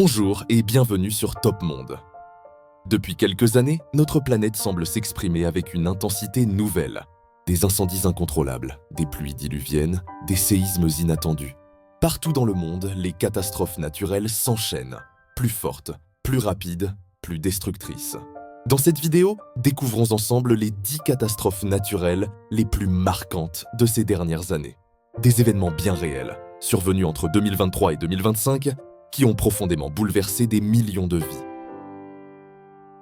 Bonjour et bienvenue sur Top Monde. Depuis quelques années, notre planète semble s'exprimer avec une intensité nouvelle. Des incendies incontrôlables, des pluies diluviennes, des séismes inattendus. Partout dans le monde, les catastrophes naturelles s'enchaînent, plus fortes, plus rapides, plus destructrices. Dans cette vidéo, découvrons ensemble les 10 catastrophes naturelles les plus marquantes de ces dernières années. Des événements bien réels, survenus entre 2023 et 2025, qui ont profondément bouleversé des millions de vies.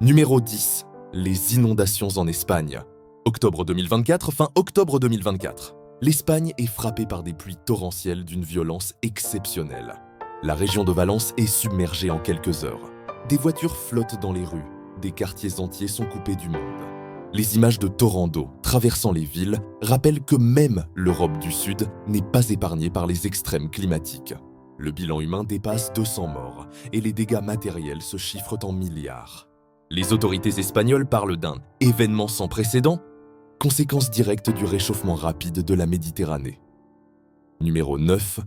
Numéro 10. Les inondations en Espagne. Octobre 2024, fin octobre 2024. L'Espagne est frappée par des pluies torrentielles d'une violence exceptionnelle. La région de Valence est submergée en quelques heures. Des voitures flottent dans les rues, des quartiers entiers sont coupés du monde. Les images de torrents d'eau traversant les villes rappellent que même l'Europe du Sud n'est pas épargnée par les extrêmes climatiques. Le bilan humain dépasse 200 morts et les dégâts matériels se chiffrent en milliards. Les autorités espagnoles parlent d'un événement sans précédent, conséquence directe du réchauffement rapide de la Méditerranée. Numéro 9.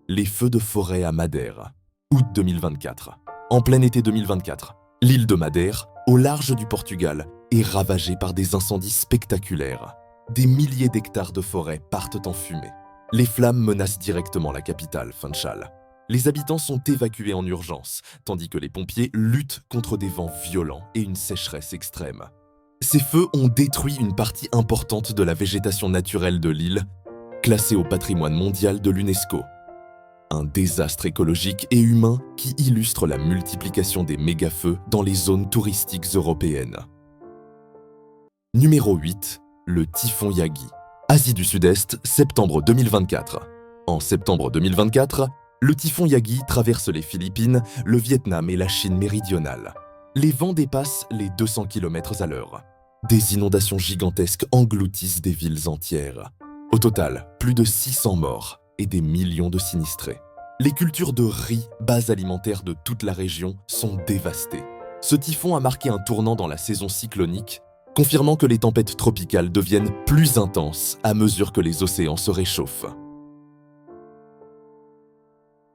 Les feux de forêt à Madère. Août 2024. En plein été 2024, l'île de Madère, au large du Portugal, est ravagée par des incendies spectaculaires. Des milliers d'hectares de forêt partent en fumée. Les flammes menacent directement la capitale, Funchal. Les habitants sont évacués en urgence, tandis que les pompiers luttent contre des vents violents et une sécheresse extrême. Ces feux ont détruit une partie importante de la végétation naturelle de l'île, classée au patrimoine mondial de l'UNESCO. Un désastre écologique et humain qui illustre la multiplication des méga-feux dans les zones touristiques européennes. Numéro 8. Le typhon Yagi. Asie du Sud-Est, septembre 2024. En septembre 2024, le typhon Yagi traverse les Philippines, le Vietnam et la Chine méridionale. Les vents dépassent les 200 km/h. Des inondations gigantesques engloutissent des villes entières. Au total, plus de 600 morts et des millions de sinistrés. Les cultures de riz, base alimentaire de toute la région, sont dévastées. Ce typhon a marqué un tournant dans la saison cyclonique, confirmant que les tempêtes tropicales deviennent plus intenses à mesure que les océans se réchauffent.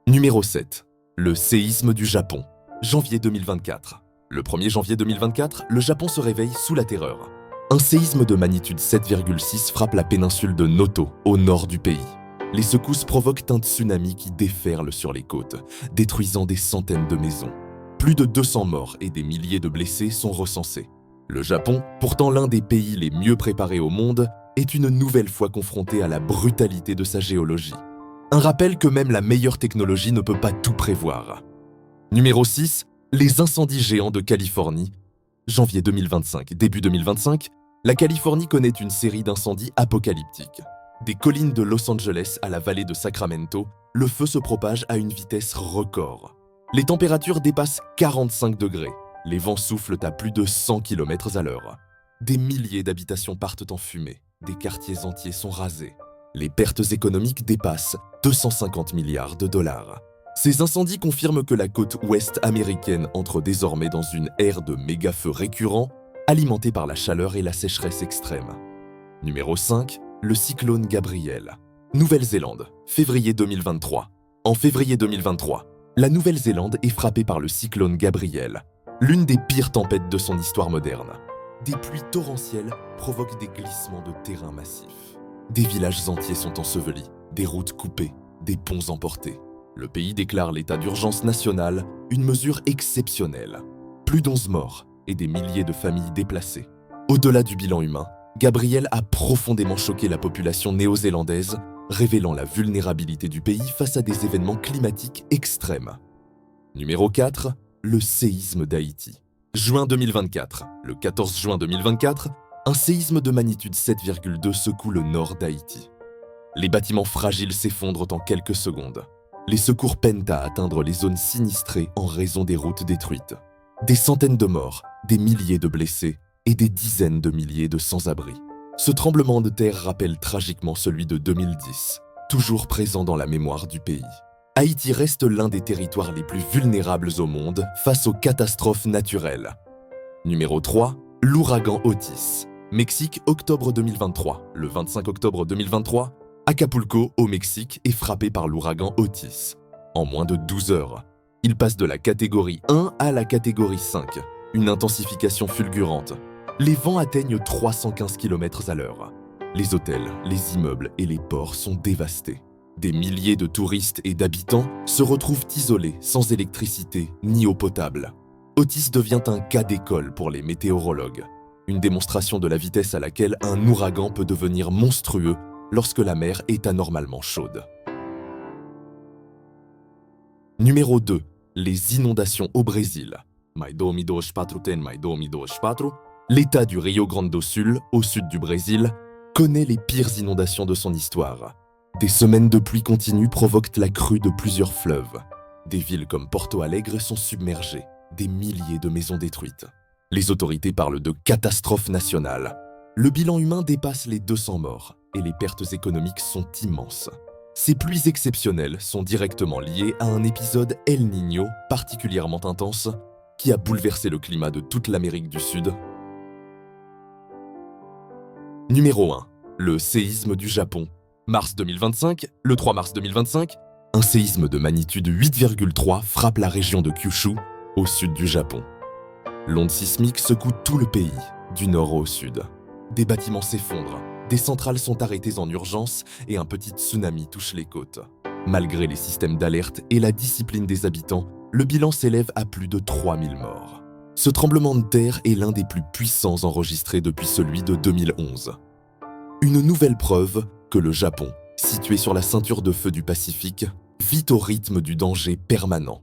Numéro 7. Le séisme du Japon. Janvier 2024. Le 1er janvier 2024, le Japon se réveille sous la terreur. Un séisme de magnitude 7,6 frappe la péninsule de Noto, au nord du pays. Les secousses provoquent un tsunami qui déferle sur les côtes, détruisant des centaines de maisons. Plus de 200 morts et des milliers de blessés sont recensés. Le Japon, pourtant l'un des pays les mieux préparés au monde, est une nouvelle fois confronté à la brutalité de sa géologie. Un rappel que même la meilleure technologie ne peut pas tout prévoir. Numéro 6. Les incendies géants de Californie. Janvier 2025, début 2025, la Californie connaît une série d'incendies apocalyptiques. Des collines de Los Angeles à la vallée de Sacramento, le feu se propage à une vitesse record. Les températures dépassent 45 degrés. Les vents soufflent à plus de 100 km/h. Des milliers d'habitations partent en fumée. Des quartiers entiers sont rasés. Les pertes économiques dépassent 250 milliards de dollars. Ces incendies confirment que la côte ouest américaine entre désormais dans une ère de méga-feux récurrents, alimentée par la chaleur et la sécheresse extrême. Numéro 5. Le cyclone Gabrielle. Nouvelle-Zélande, février 2023. En février 2023, la Nouvelle-Zélande est frappée par le cyclone Gabrielle, l'une des pires tempêtes de son histoire moderne. Des pluies torrentielles provoquent des glissements de terrain massifs. Des villages entiers sont ensevelis, des routes coupées, des ponts emportés. Le pays déclare l'état d'urgence nationale, une mesure exceptionnelle. Plus d'11 morts et des milliers de familles déplacées. Au-delà du bilan humain, Gabrielle a profondément choqué la population néo-zélandaise, révélant la vulnérabilité du pays face à des événements climatiques extrêmes. Numéro 4. Le séisme d'Haïti. Juin 2024. Le 14 juin 2024, un séisme de magnitude 7,2 secoue le nord d'Haïti. Les bâtiments fragiles s'effondrent en quelques secondes. Les secours peinent à atteindre les zones sinistrées en raison des routes détruites. Des centaines de morts, des milliers de blessés et des dizaines de milliers de sans-abri. Ce tremblement de terre rappelle tragiquement celui de 2010, toujours présent dans la mémoire du pays. Haïti reste l'un des territoires les plus vulnérables au monde face aux catastrophes naturelles. Numéro 3. L'ouragan Otis. Mexique, octobre 2023. Le 25 octobre 2023, Acapulco, au Mexique, est frappé par l'ouragan Otis. En moins de 12 heures, Il passe de la catégorie 1 à la catégorie 5, une intensification fulgurante. Les vents atteignent 315 km/h. Les hôtels, les immeubles et les ports sont dévastés. Des milliers de touristes et d'habitants se retrouvent isolés, sans électricité ni eau potable. Otis devient un cas d'école pour les météorologues. Une démonstration de la vitesse à laquelle un ouragan peut devenir monstrueux lorsque la mer est anormalement chaude. Numéro 2. Les inondations au Brésil. L'État du Rio Grande do Sul, au sud du Brésil, connaît les pires inondations de son histoire. Des semaines de pluie continue provoquent la crue de plusieurs fleuves. Des villes comme Porto Alegre sont submergées, des milliers de maisons détruites. Les autorités parlent de catastrophe nationale. Le bilan humain dépasse les 200 morts et les pertes économiques sont immenses. Ces pluies exceptionnelles sont directement liées à un épisode El Niño particulièrement intense qui a bouleversé le climat de toute l'Amérique du Sud. Numéro 1. Le séisme du Japon. Mars 2025, le 3 mars 2025, un séisme de magnitude 8,3 frappe la région de Kyushu, au sud du Japon. L'onde sismique secoue tout le pays, du nord au sud. Des bâtiments s'effondrent, des centrales sont arrêtées en urgence et un petit tsunami touche les côtes. Malgré les systèmes d'alerte et la discipline des habitants, le bilan s'élève à plus de 3000 morts. Ce tremblement de terre est l'un des plus puissants enregistrés depuis celui de 2011. Une nouvelle preuve que le Japon, situé sur la ceinture de feu du Pacifique, vit au rythme du danger permanent.